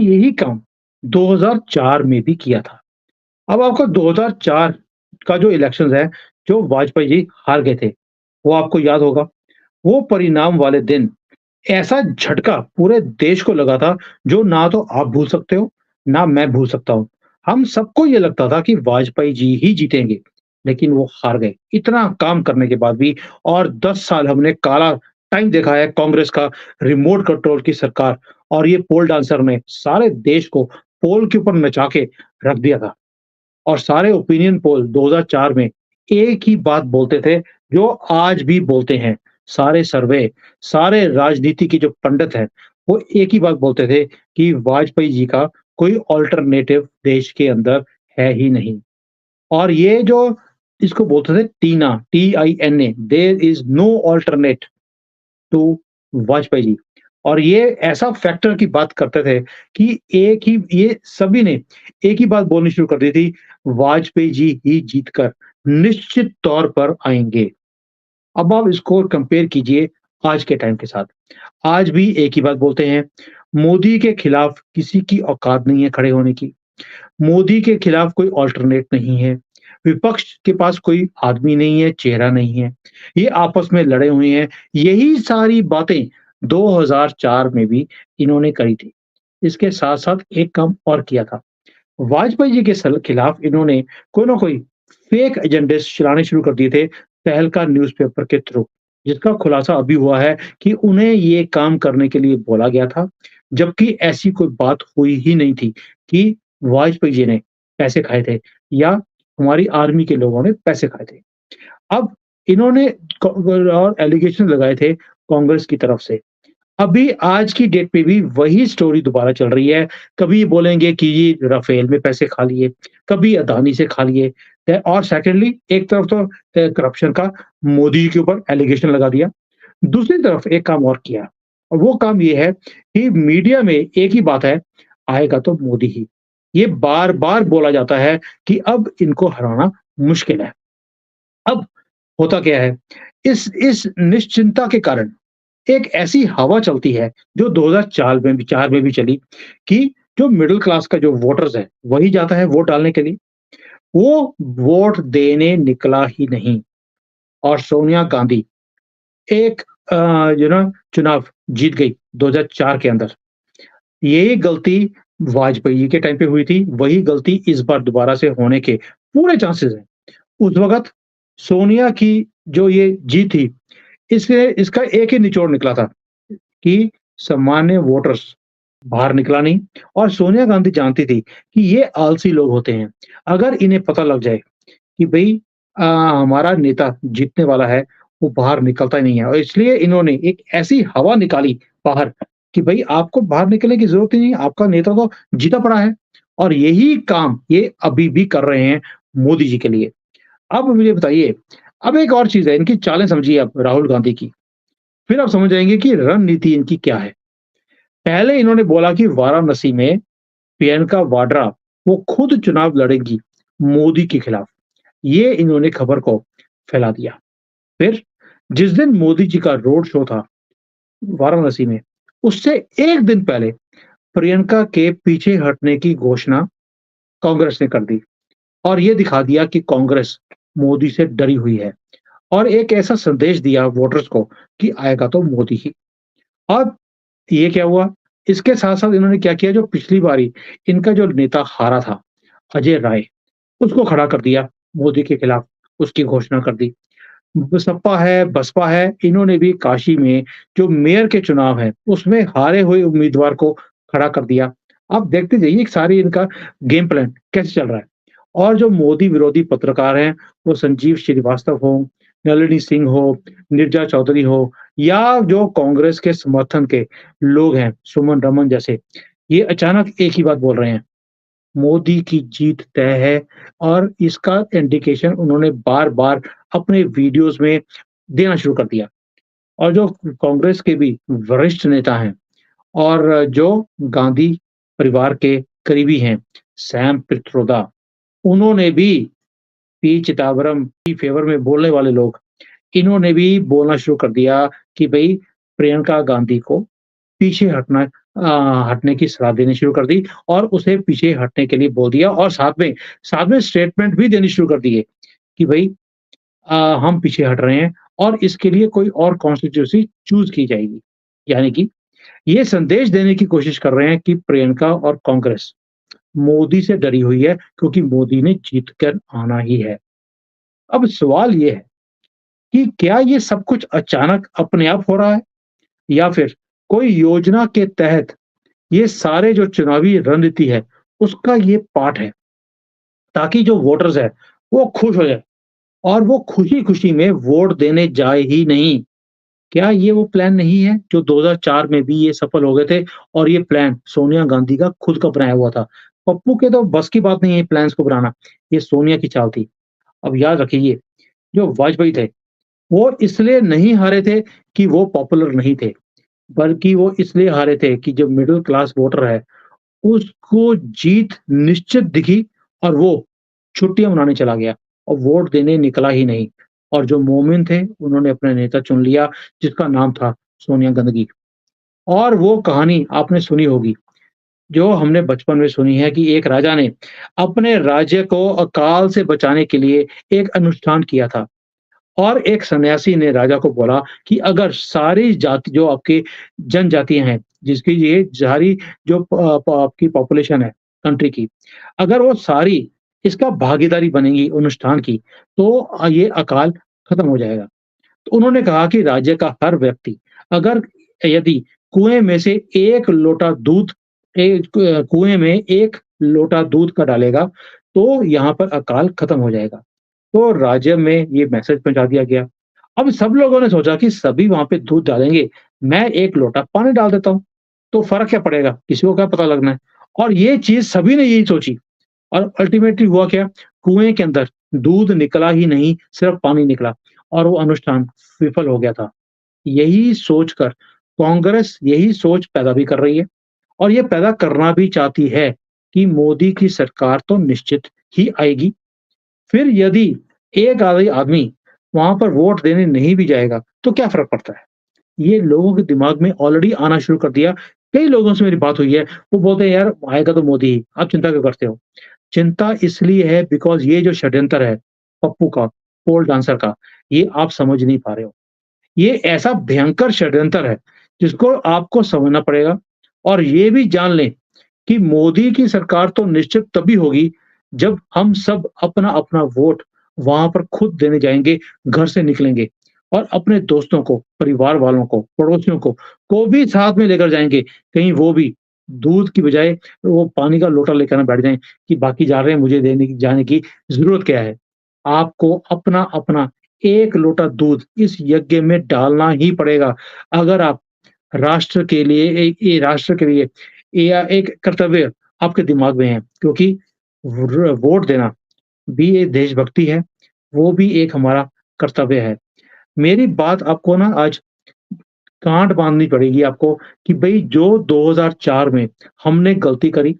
यही काम 2004 में भी किया था। अब आपको 2004 का जो इलेक्शंस है, जो वाजपेयी जी हार गए थे, वो आपको याद होगा। वो परिणाम वाले दिन ऐसा झटका पूरे देश को लगा था, जो ना तो आप भूल सकते हो, ना मैं भूल सकता हूँ। हम सबको ये लगता था कि वाजपेयी जी ही जीतेंगे, लेकिन वो हार गए। इतना काम करने के बाद भी और 10 साल हमने काला टाइम देखा है कांग्रेस का, रिमोट कंट्रोल की सरकार और ये पोल डांसर ने सारे देश को पोल के ऊपर नचा के रख दिया था। और सारे ओपिनियन पोल 2004 में एक ही बात बोलते थे, जो आज भी बोलते हैं। सारे सर्वे, सारे राजनीति के जो पंडित हैं, वो एक ही बात बोलते थे कि वाजपेयी जी का कोई अल्टरनेटिव देश के अंदर है ही नहीं। और ये जो इसको बोलते थे TINA, T I N A, there is no alternate to Vajpayee ji. और ये ऐसा फैक्टर की बात करते थे कि एक ही ये सभी ने एक ही बात बोलनी शुरू कर दी थी, वाजपेयी जी ही जीतकर निश्चित तौर पर आएँगे। अब आप इसको कंपेयर कीजिए आज के टाइम के साथ। आज भी एक ही बात बोलते हैं, मोदी के खिलाफ किसी की औकात नहीं है खड़े होने की। मोदी के खिलाफ कोई अल्टरनेट नहीं है। विपक्ष के पास कोई आदमी नहीं है, चेहरा नहीं है। ये आपस में लड़े हुए हैं। यही सारी बातें 2004 में भी इन्होंने करी थी। इसके साथ-साथ एक काम और किया था। वाजपेयी जी के खिलाफ इन्होंने कोई ना कोई फेक एजेंडे चलाने शुरू कर दिए थे तहलका न्यूज़पेपर के थ्रू, जिसका खुलासा अभी हुआ है कि उन्हें ये काम करने के लिए बोला गया था, जबकि ऐसी कोई बात हुई ही नहीं थी कि वाजपेयी जी ने पैसे खाए थे या हमारी आर्मी के लोगों ने पैसे खाए थे। अब इन्होंने और एलिगेशन लगाए थे कांग्रेस की तरफ से। अभी आज की डेट पे भी वही स्टोरी दोबारा चल रही है। कभी बोलेंगे कि ये राफेल में पैसे खा लिए, कभी अदानी से खा लिए। और सेकंडली एक तरफ तो करप्शन का मोदी के ऊपर एलिगेशन लगा दिया। दूसरी तरफ एक काम और किया और वो काम ये है कि मीडिया में एक ही बात है, आएगा तो मोदी ही। ये बार-बार बोला जाता है कि अब इनको हराना मुश्किल है। अब होता क्या है, इस निश्चिंता के कारण एक ऐसी हवा चलती है जो 2004 में भी चली कि जो मिडल क्लास का जो वोटर्स है, वही जाता है वोट डालने के लिए। वो वोट देने निकला ही नहीं और सोनिया गांधी एक अ, चुनाव जीत गई 2004 के अंदर। यही गलती वाजपेयी जी के टाइम पे हुई थी, वही गलती इस बार दोबारा से होने के पूरे चांसेस हैं। उस वक़्त सोनिया की जो ये जीत थी, इससे इसका एक ही निचोड़ निकला था कि सामान्य वोटर्स बाहर निकला नहीं और सोनिया गांधी जानती थी कि ये आलसी लोग होते हैं। अगर इन्हें पता लग जाए कि भई हमारा नेता जीतने वाला है, वो बाहर निकलता ही नहीं है और इसलिए इन्होंने एक ऐसी हवा निकाली बाहर कि भई आपको बाहर निकलने की ज़रूरत ही नहीं है, आपका नेता तो जीता पड़ा है और यही काम ये अभी भी कर रहे हैं मोदी जी के लिए। अब मुझे बताइए, अब एक और चीज़ है, इनकी चालें समझिए आप राहुल गांधी की, फिर आप समझ जाएँगे कि रणनीति इनकी क्या है। पहले इन्होंने बोला कि वाराणसी में प्रियंका वाड्रा वो खुद चुनाव लड़ेंगी मोदी के खिलाफ। ये इन्होंने खबर को फैला दिया। फिर जिस दिन मोदी जी का रोड शो था वाराणसी में, उससे 1 दिन पहले प्रियंका के पीछे हटने की घोषणा कांग्रेस ने कर दी और ये दिखा दिया कि कांग्रेस मोदी से डरी हुई है और एक ऐसा संदेश दिया वोटर्स को कि आएगा तो मोदी ही। अब ये क्या हुआ? इसके साथ-साथ इन्होंने क्या किया, जो पिछली बारी इनका जो नेता हारा था, अजय राय, उसको खड़ा कर दिया मोदी के खिलाफ, उसकी घोषणा कर दी। सपा है, बसपा है, इन्होंने भी काशी में जो मेयर के चुनाव हैं, उसमें हारे हुए उम्मीदवार को खड़ा कर दिया। आप देखते जाइए सारी इनका गेम प्लान कैसे चल रहा है। और जो मोदी विरोधी पत्रकार हैं, वो संजीव श्रीवास्तव हो, नलिनी सिंह हो, नीरजा चौधरी हो या जो कांग्रेस के समर्थन के लोग हैं, सुमन रमन जैसे, ये अचानक एक ही बात बोल रहे हैं, मोदी की जीत तय है और इसका इंडिकेशन उन्होंने बार-बार अपने वीडियोज़ में देना शुरू कर दिया। और जो कांग्रेस के भी वरिष्ठ नेता हैं और जो गांधी परिवार के करीबी हैं, सैम पित्रोदा, उन्होंने भी पी चिदम्बरम की फ़ेवर में बोलने वाले लोग, इन्होंने भी बोलना शुरू कर दिया कि भई प्रियंका गांधी को पीछे हटना अ, हटने की सलाह देनी शुरू कर दी और उसे पीछे हटने के लिए बोल दिया और साथ में स्टेटमेंट भी देनी शुरू कर दिए कि भई अ, हम पीछे हट रहे हैं और इसके लिए कोई और कॉन्स्टिट्यूएंसी चूज़ की जाएगी। यानी कि ये संदेश देने की कोशिश कर रहे हैं कि प्रियंका और कांग्रेस मोदी से डरी हुई है क्योंकि मोदी ने जीत कर आना ही है। अब सवाल ये है कि क्या ये सब कुछ अचानक अपने आप हो रहा है या फिर कोई योजना के तहत ये सारे जो चुनावी रणनीति है, उसका ये पार्ट है, ताकि जो वोटर्स है, वो खुश हो जाए और वो खुशी-खुशी में वोट देने जाए ही नहीं। क्या ये वो प्लान नहीं है जो 2004 में भी ये सफल हो गए थे और ये प्लान सोनिया गांधी का खुद का बनाया हुआ था। पप्पू के तो बस की बात नहीं है प्लान्स को बनाना, ये सोनिया की चाल थी। अब याद रखिए, जो वाजपेयी थे, वो इसलिए नहीं हारे थे कि वो पॉपुलर नहीं थे, बल्कि वो इसलिए हारे थे कि जो मिडल क्लास वोटर है, उसको जीत निश्चित दिखी और वो छुट्टियाँ मनाने चला गया और वोट देने निकला ही नहीं। और जो मोमिन थे, उन्होंने अपना नेता चुन लिया, जिसका नाम था सोनिया गांधी। और वो कहानी आपने सुनी होगी, जो हमने बचपन में सुनी है कि एक राजा ने अपने राज्य को अकाल से बचाने के लिए एक अनुष्ठान किया था। और एक सन्यासी ने राजा को बोला कि अगर सारी जाति जो आपकी जनजातियाँ हैं, जिसकी ये सारी जो आपकी पॉपुलेशन है कंट्री की, अगर वो सारी इसका भागीदारी बनेंगी अनुष्ठान की, तो ये अकाल खत्म हो जाएगा। तो उन्होंने कहा कि राज्य का हर व्यक्ति अगर यदि कुएँ में से 1 लोटा दूध कुएँ में 1 लोटा दूध का डालेगा, तो यहाँ पर अकाल खत्म हो जाएगा। तो राज्य में ये मैसेज पहुँचा दिया गया। अब सब लोगों ने सोचा कि सभी वहाँ पे दूध डालेंगे, मैं 1 लोटा पानी डाल देता हूँ, तो फ़र्क क्या पड़ेगा? किसी को क्या पता लगना है? और ये चीज़ सभी ने यही सोची और अल्टीमेटली हुआ क्या? कुएँ के अंदर दूध निकला ही नहीं, सिर्फ़ पानी निकला और वो अनुष्ठान विफल हो गया था। यही सोचकर कांग्रेस यही सोच पैदा भी कर रही है और ये पैदा करना भी चाहती है कि मोदी की सरकार तो निश्चित ही आएगी। फिर यदि एक आदि आदमी वहाँ पर वोट देने नहीं भी जाएगा, तो क्या फ़र्क पड़ता है? ये लोगों के दिमाग में ऑलरेडी आना शुरू कर दिया। कई लोगों से मेरी बात हुई है, वो बोलते हैं यार आएगा तो मोदी ही, आप चिंता क्यों करते हो? चिंता इसलिए है बिकॉज़ ये जो षड्यंत्र है, पप्पू का, पोल डांसर का, ये आप समझ नहीं पा रहे हो। ये ऐसा भयंकर षड्यंत्र है, जिसको आपको समझना पड़ेगा और ये भी जान लें कि मोदी की सरकार तो निश्चित तभी होगी, जब हम सब अपना-अपना वोट वहाँ पर खुद देने जाएँगे, घर से निकलेंगे और अपने दोस्तों को, परिवार वालों को, पड़ोसियों को भी साथ में लेकर जाएँगे। कहीं वो भी दूध की बजाय वो पानी का लोटा लेकर ना बैठ जाएँ कि बाकी जा रहे हैं, मुझे देने की जाने की ज़रूरत क्या है? आपको अपना-अपना 1 लोटा दूध इस यज्ञ में डालना ही पड़ेगा। अगर आप राष्ट्र के लिए ये राष्ट्र के लिए या एक कर्तव्य आपके दिमाग में है क्योंकि वोट देना भी एक देशभक्ति है, वो भी एक हमारा कर्तव्य है। मेरी बात आपको ना आज गाँठ बाँधनी पड़ेगी आपको कि भई जो 2004 में हमने गलती करी,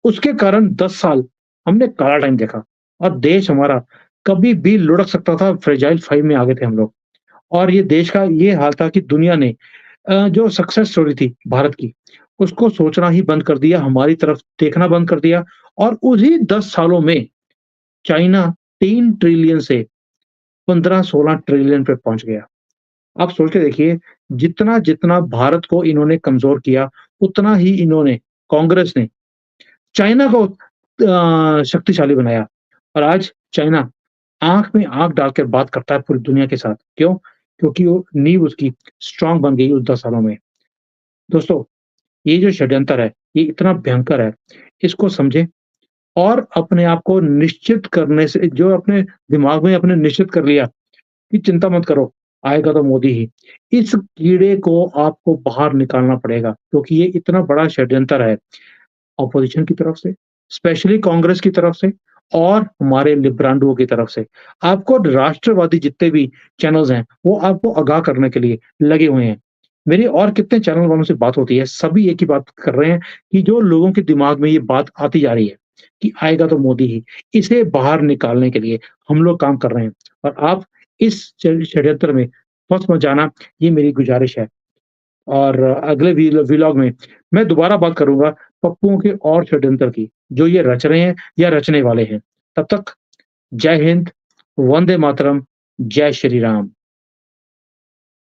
उसके कारण 10 साल हमने काला टाइम देखा और देश हमारा कभी भी लुढ़क सकता था, फ्रेजाइल 5 में आ गए थे हम लोग। और ये देश का ये हाल था कि दुनिया ने जो सक्सेस स्टोरी थी भारत की, उसको सोचना ही बंद कर दिया, हमारी तरफ देखना बंद कर दिया और उन्हीं 10 सालों में चाइना 3 ट्रिलियन से 15-16 ट्रिलियन पे पहुँच गया। आप सोच के देखिए, जितना-जितना भारत को इन्होंने कमज़ोर किया, उतना ही इन्होंने कांग्रेस ने चाइना को शक्तिशाली बनाया और आज चाइना आँख में आँख डाल कर बात करता है पूरी दुनिया के साथ। क्यों? क्योंकि वो नींव उसकी स्ट्रॉन्ग बन गई उस 10 सालों में। दोस्तों, ये जो षड्यंत्र है, ये इतना भयंकर है, इसको समझें और अपने आप को निश्चित करने से जो अपने दिमाग में आपने निश्चित कर लिया कि चिंता मत करो, आएगा तो मोदी ही। इस कीड़े को आपको बाहर निकालना पड़ेगा क्योंकि ये इतना बड़ा षड्यंत्र है, ऑपोज़िशन की तरफ से, स्पेशली कांग्रेस की तरफ से और हमारे लिब्रांडुओं की तरफ से। आपको राष्ट्रवादी जितने भी चैनल्स हैं, वो आपको आगाह करने के लिए लगे हुए हैं। मेरी और कितने चैनल वालों से बात होती है, सभी एक ही बात कर रहे हैं कि जो लोगों के दिमाग में ये बात आती जा रही है कि आएगा तो मोदी ही, इसे बाहर निकालने के लिए हम लोग काम कर रहे हैं और आप इस षड्यंत्र में फँस मत जाना, ये मेरी गुज़ारिश है। और अगले व्लॉग में मैं दोबारा बात करूँगा पप्पुओं के और षड्यंत्र की, जो ये रच रहे हैं या रचने वाले हैं। तब तक जय हिंद, वंदे मातरम, जय श्री राम।